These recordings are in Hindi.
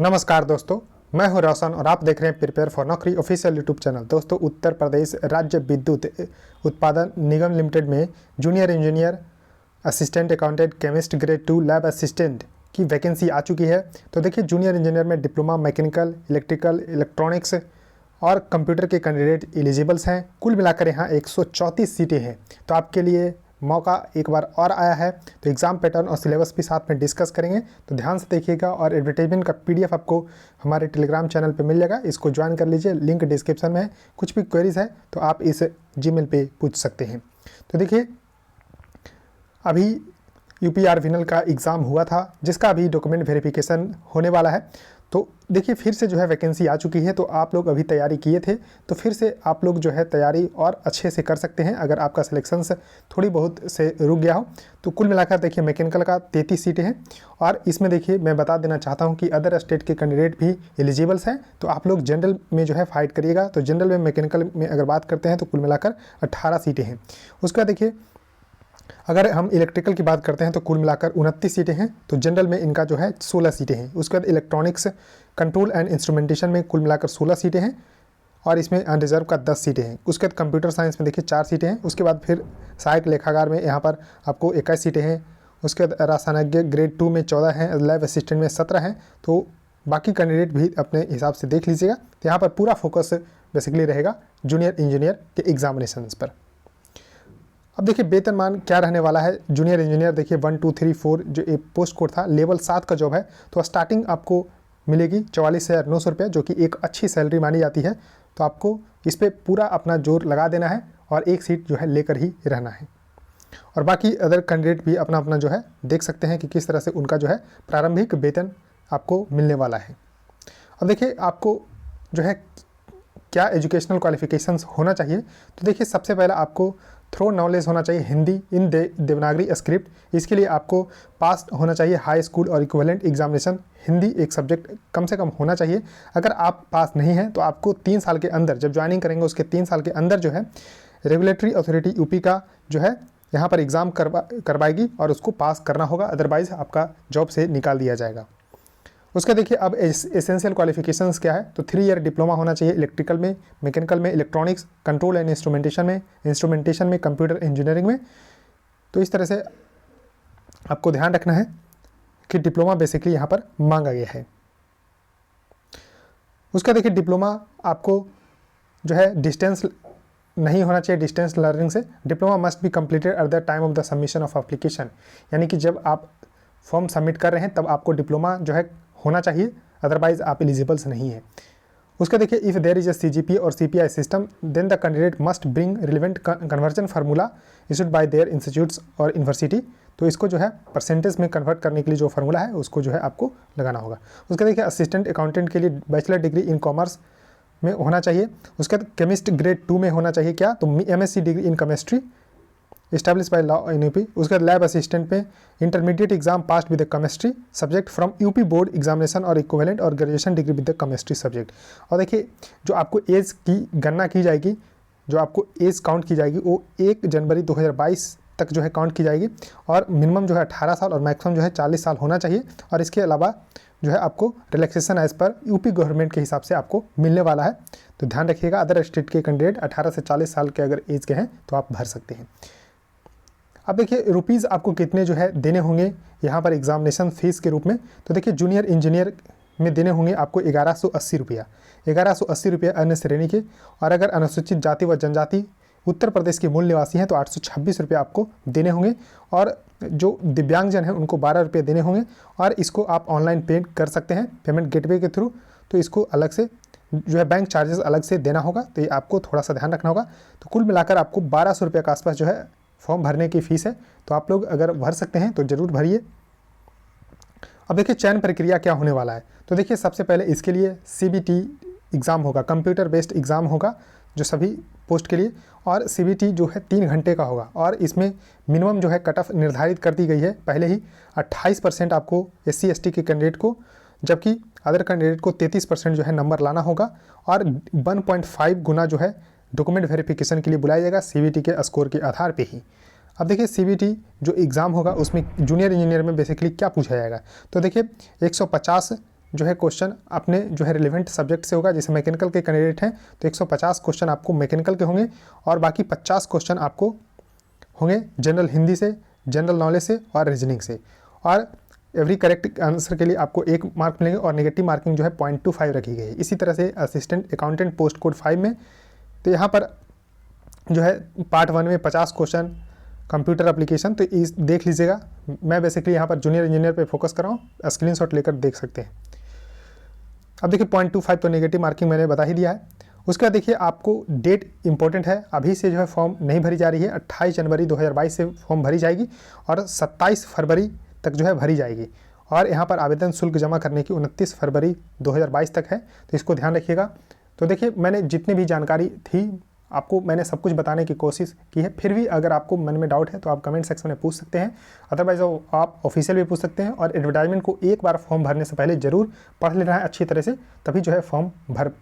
नमस्कार दोस्तों, मैं हूं रोशन और आप देख रहे हैं प्रिपेयर फॉर नौकरी ऑफिशियल यूट्यूब चैनल। दोस्तों, उत्तर प्रदेश राज्य विद्युत उत्पादन निगम लिमिटेड में junior engineer, assistant accountant, chemist grade 2 lab assistant की वैकेंसी आ चुकी है। तो देखिए, जूनियर इंजीनियर में डिप्लोमा मैकेनिकल, इलेक्ट्रिकल, इलेक्ट्रॉनिक्स और कंप्यूटर के कैंडिडेट एलिजिबल्स हैं। कुल मिलाकर यहाँ 134 सीटें हैं। तो आपके लिए मौका एक बार और आया है। तो एग्ज़ाम पैटर्न और सिलेबस भी साथ में डिस्कस करेंगे, तो ध्यान से देखिएगा। और एडवर्टाइजमेंट का PDF आपको हमारे टेलीग्राम चैनल पे मिल जाएगा, इसको ज्वाइन कर लीजिए, लिंक डिस्क्रिप्शन में है। कुछ भी क्वेरीज है तो आप इस जीमेल पे पूछ सकते हैं। तो देखिए, अभी UPR फाइनल का एग्ज़ाम हुआ था, जिसका अभी डॉक्यूमेंट वेरिफिकेशन होने वाला है। तो देखिए, फिर से जो है वैकेंसी आ चुकी है। तो आप लोग अभी तैयारी किए थे तो फिर से आप लोग जो है तैयारी और अच्छे से कर सकते हैं। अगर आपका सिलेक्शन से थोड़ी बहुत से रुक गया हो तो कुल मिलाकर देखिए, मैकेनिकल का 33 सीटें हैं। और इसमें देखिए, मैं बता देना चाहता हूं कि अदर स्टेट के कैंडिडेट भी एलिजिबल्स हैं। तो आप लोग जनरल में जो है फाइट करिएगा। तो जनरल में, मैकेनिकल में अगर बात करते हैं तो कुल मिलाकर 18 सीटें हैं। उसका देखिए, अगर हम इलेक्ट्रिकल की बात करते हैं तो कुल मिलाकर 29 सीटें हैं। तो जनरल में इनका जो है 16 सीटें हैं। उसके बाद इलेक्ट्रॉनिक्स, कंट्रोल एंड इंस्ट्रूमेंटेशन में कुल मिलाकर 16 सीटें हैं और इसमें अनरिजर्व का 10 सीटें हैं। उसके बाद कंप्यूटर साइंस में देखिए 4 सीटें हैं। उसके बाद फिर सहायक लेखाकार में यहाँ पर आपको 21 सीटें हैं। उसके बाद रसायनज्ञ ग्रेड 2 में 14 हैं, लैब असिस्टेंट में 17 हैं। तो बाकी कैंडिडेट भी अपने हिसाब से देख लीजिएगा। तो यहाँ पर पूरा फोकस बेसिकली रहेगा जूनियर इंजीनियर के एग्जामिनेशंस पर। अब देखिए, वेतनमान क्या रहने वाला है। जूनियर इंजीनियर देखिए 1 2 3 4 जो एक पोस्ट कोड था, लेवल 7 का जॉब है। तो स्टार्टिंग आपको मिलेगी 44,900 रुपये, जो कि एक अच्छी सैलरी मानी जाती है। तो आपको इस पर पूरा अपना जोर लगा देना है और एक सीट जो है लेकर ही रहना है। और बाकी अदर कैंडिडेट भी अपना अपना जो है देख सकते हैं कि किस तरह से उनका जो है प्रारंभिक वेतन आपको मिलने वाला है। अब देखिए, आपको जो है क्या एजुकेशनल क्वालिफिकेशंस होना चाहिए। तो देखिए, सबसे पहला आपको थ्रो नॉलेज होना चाहिए हिंदी इन देवनागरी स्क्रिप्ट। इसके लिए आपको पास होना चाहिए हाई स्कूल और इक्विवेलेंट एग्जामिनेशन। हिंदी एक सब्जेक्ट कम से कम होना चाहिए। अगर आप पास नहीं हैं तो आपको 3 साल के अंदर, जब ज्वाइनिंग करेंगे उसके 3 साल के अंदर जो है रेगुलेटरी अथॉरिटी UP का जो है यहाँ पर एग्ज़ाम करवाएगी और उसको पास करना होगा, अदरवाइज़ आपका जॉब से निकाल दिया जाएगा। उसका देखिए, अब एसेंशियल क्वालिफिकेशंस क्या है। तो 3 ईयर डिप्लोमा होना चाहिए इलेक्ट्रिकल में, मैकेनिकल में, इलेक्ट्रॉनिक्स, कंट्रोल एंड इंस्ट्रूमेंटेशन में, कंप्यूटर इंजीनियरिंग में। तो इस तरह से आपको ध्यान रखना है कि डिप्लोमा बेसिकली यहाँ पर मांगा गया है। उसका देखिए, डिप्लोमा आपको जो है डिस्टेंस नहीं होना चाहिए, डिस्टेंस लर्निंग से। Diploma must be completed at the time of the submission of application, यानी कि जब आप फॉर्म सबमिट कर रहे हैं तब आपको डिप्लोमा जो है होना चाहिए, अदरवाइज आप एलिजिबल्स नहीं है। उसका देखिए, if there is a CGPA और CPI system then the candidate must bring relevant conversion formula issued by their institutes और यूनिवर्सिटी। तो इसको जो है परसेंटेज में कन्वर्ट करने के लिए जो फार्मूला है उसको जो है आपको लगाना होगा। उसका देखिए, असिस्टेंट अकाउंटेंट के लिए बैचलर डिग्री इन कॉमर्स में होना चाहिए। उसके बाद केमिस्ट ग्रेड 2 में होना चाहिए क्या, तो MSc degree in chemistry establish by law in UP। उसके बाद लैब असिस्टेंट में intermediate exam passed with the chemistry subject from UP board examination और इक्विवेलेंट और graduation degree with the chemistry subject. और देखिए, जो आपको एज की गणना की जाएगी, जो आपको एज काउंट की जाएगी वो 1 जनवरी 2022 तक जो है काउंट की जाएगी। और मिनिमम जो है 18 साल और मैक्सिमम जो है 40 साल होना चाहिए। और इसके अलावा जो है आपको रिलैक्सेशन एज पर UP गवर्नमेंट के हिसाब से आपको मिलने वाला है। तो ध्यान रखिएगा, अदर स्टेट के कैंडिडेट 18 से 40 साल के अगर एज के हैं तो आप भर सकते हैं। अब देखिए, रुपीज़ आपको कितने जो है देने होंगे यहाँ पर एग्जामिनेशन फीस के रूप में। तो देखिए, जूनियर इंजीनियर में देने होंगे आपको 1180 रुपया, 1180 रुपया अन्य श्रेणी के। और अगर अनुसूचित जाति व जनजाति उत्तर प्रदेश के मूल निवासी हैं तो 826 रुपये आपको देने होंगे। और जो दिव्यांगजन हैं उनको 12 रुपये देने होंगे। और इसको आप ऑनलाइन पे कर सकते हैं पेमेंट गेटवे के थ्रू। तो इसको अलग से जो है बैंक चार्जेस अलग से देना होगा, तो ये आपको थोड़ा सा ध्यान रखना होगा। तो कुल मिलाकर आपको 1200 रुपये के आसपास जो है फॉर्म भरने की फ़ीस है। तो आप लोग अगर भर सकते हैं तो ज़रूर भरिए। अब देखिए, चयन प्रक्रिया क्या होने वाला है। तो देखिए, सबसे पहले इसके लिए CBT एग्ज़ाम होगा, कंप्यूटर बेस्ड एग्ज़ाम होगा जो सभी पोस्ट के लिए। और CBT जो है 3 घंटे का होगा। और इसमें मिनिमम जो है कट ऑफ निर्धारित कर दी गई है पहले ही। 28% आपको SC ST के कैंडिडेट को, जबकि अदर कैंडिडेट को 33% जो है नंबर लाना होगा। और 1.5 गुना जो है डॉक्यूमेंट वेरिफिकेशन के लिए बुलाया जाएगा CBT के स्कोर के आधार पे ही। अब देखिए, CBT जो एग्ज़ाम होगा उसमें जूनियर इंजीनियर में बेसिकली क्या पूछा जाएगा। तो देखिए, 150 जो है क्वेश्चन अपने जो है रिलेवेंट सब्जेक्ट से होगा। जैसे मैकेनिकल के कैंडिडेट हैं तो 150 क्वेश्चन आपको मैकेनिकल के होंगे और बाकी 50 क्वेश्चन आपको होंगे जनरल हिंदी से, जनरल नॉलेज से और रीजनिंग से। और एवरी करेक्ट आंसर के लिए आपको 1 मार्क मिलेंगे और नेगेटिव मार्किंग जो है 0.25 रखी गई है। इसी तरह से असिस्टेंट अकाउंटेंट पोस्ट कोड 5 में तो यहाँ पर जो है पार्ट 1 में 50 क्वेश्चन कंप्यूटर एप्लीकेशन, तो इस देख लीजिएगा। मैं बेसिकली यहाँ पर जूनियर इंजीनियर पे फोकस कर रहा हूँ, स्क्रीनशॉट लेकर देख सकते हैं। अब देखिए 0.25 तो नेगेटिव मार्किंग मैंने बता ही दिया है। उसके बाद देखिए आपको डेट इंपॉर्टेंट है, अभी से जो है फॉर्म नहीं भरी जा रही है, 28 जनवरी 2022 से फॉर्म भरी जाएगी और 27 फरवरी तक जो है भरी जाएगी। और यहाँ पर आवेदन शुल्क जमा करने की 29 फरवरी 2022 तक है, तो इसको ध्यान रखिएगा। तो देखिए मैंने जितनी भी जानकारी थी आपको मैंने सब कुछ बताने की कोशिश की है। फिर भी अगर आपको मन में डाउट है तो आप कमेंट सेक्शन में पूछ सकते हैं, अदरवाइज आप ऑफिशियल भी पूछ सकते हैं। और एडवर्टाइजमेंट को एक बार फॉर्म भरने से पहले ज़रूर पढ़ लेना है अच्छी तरह से, तभी जो है फॉर्म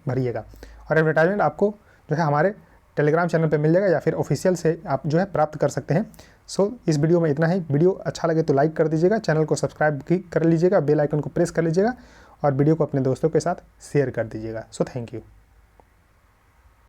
भरिएगा। और एडवर्टाइजमेंट आपको जो है हमारे टेलीग्राम चैनल पे मिल जाएगा या फिर ऑफिशियल से आप जो है प्राप्त कर सकते हैं। सो इस वीडियो में इतना ही। वीडियो अच्छा लगे तो लाइक कर दीजिएगा, चैनल को सब्सक्राइब भी कर लीजिएगा, बेल आइकन को प्रेस कर लीजिएगा और वीडियो को अपने दोस्तों के साथ शेयर कर दीजिएगा। So thank you.